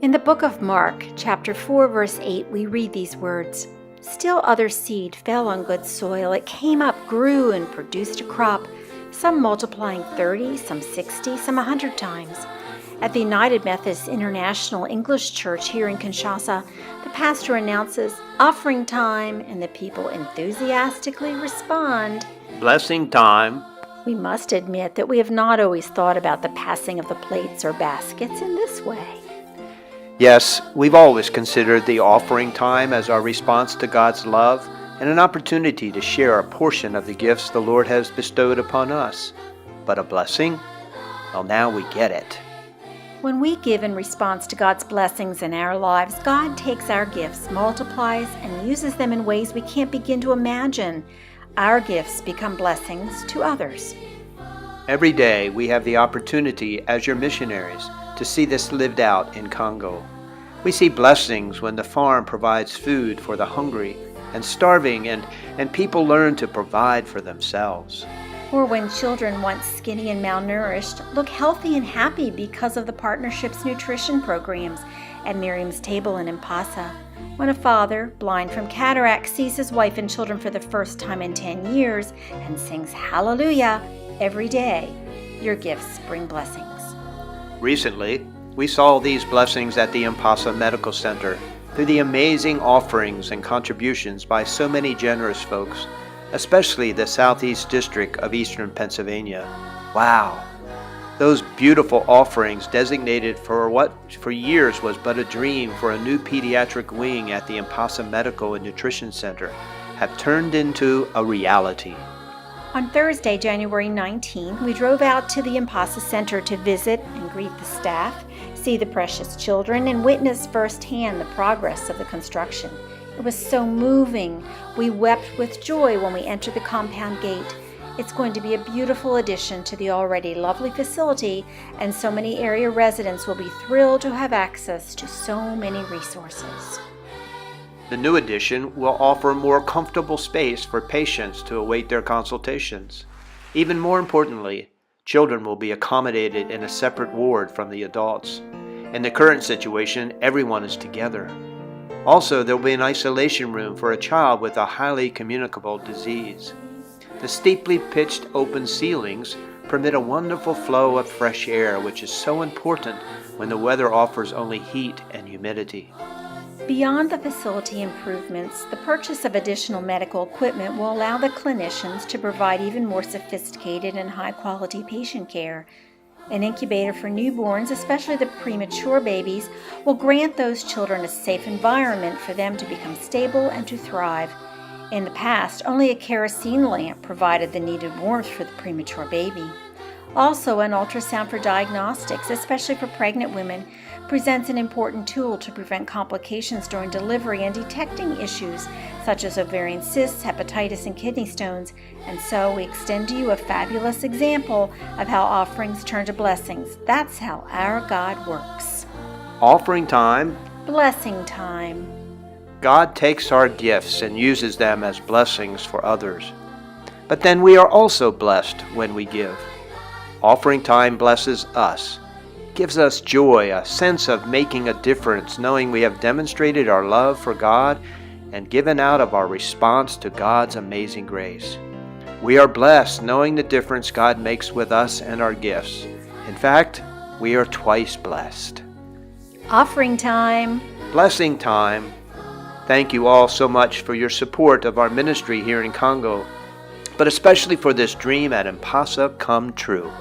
In the book of Mark, chapter 4, verse 8, we read these words, "Still other seed fell on good soil. It came up, grew, and produced a crop, some multiplying 30, some 60, some 100 times." At the United Methodist International English Church here in Kinshasa, the pastor announces offering time, and the people enthusiastically respond, "Blessing time." We must admit that we have not always thought about the passing of the plates or baskets in this way. Yes, we've always considered the offering time as our response to God's love and an opportunity to share a portion of the gifts the Lord has bestowed upon us. But a blessing? Well, now we get it. When we give in response to God's blessings in our lives, God takes our gifts, multiplies, and uses them in ways we can't begin to imagine. Our gifts become blessings to others. Every day we have the opportunity as your missionaries to see this lived out in Congo. We see blessings when the farm provides food for the hungry and starving, and people learn to provide for themselves. Or when children, once skinny and malnourished, look healthy and happy because of the partnership's nutrition programs at Miriam's Table in Impasa. When a father, blind from cataract, sees his wife and children for the first time in 10 years and sings hallelujah every day, your gifts bring blessings. Recently, we saw these blessings at the Impasa Medical Center through the amazing offerings and contributions by so many generous folks, especially the Southeast District of Eastern Pennsylvania. Wow! Those beautiful offerings designated for what for years was but a dream for a new pediatric wing at the Impasa Medical and Nutrition Center have turned into a reality. On Thursday, January 19, we drove out to the Impasa Center to visit and greet the staff, see the precious children, and witness firsthand the progress of the construction. It was so moving. We wept with joy when we entered the compound gate. It's going to be a beautiful addition to the already lovely facility, and so many area residents will be thrilled to have access to so many resources. The new addition will offer more comfortable space for patients to await their consultations. Even more importantly, children will be accommodated in a separate ward from the adults. In the current situation, everyone is together. Also, there will be an isolation room for a child with a highly communicable disease. The steeply pitched open ceilings permit a wonderful flow of fresh air, which is so important when the weather offers only heat and humidity. Beyond the facility improvements, the purchase of additional medical equipment will allow the clinicians to provide even more sophisticated and high-quality patient care. An incubator for newborns, especially the premature babies, will grant those children a safe environment for them to become stable and to thrive. In the past, only a kerosene lamp provided the needed warmth for the premature baby. Also, an ultrasound for diagnostics, especially for pregnant women, presents an important tool to prevent complications during delivery and detecting issues such as ovarian cysts, hepatitis, and kidney stones. And so we extend to you a fabulous example of how offerings turn to blessings. That's how our God works. Offering time. Blessing time. God takes our gifts and uses them as blessings for others. But then we are also blessed when we give. Offering time blesses us, gives us joy, a sense of making a difference, knowing we have demonstrated our love for God and given out of our response to God's amazing grace. We are blessed knowing the difference God makes with us and our gifts. In fact, we are twice blessed. Offering time. Blessing time. Thank you all so much for your support of our ministry here in Congo, but especially for this dream at Impasa come true.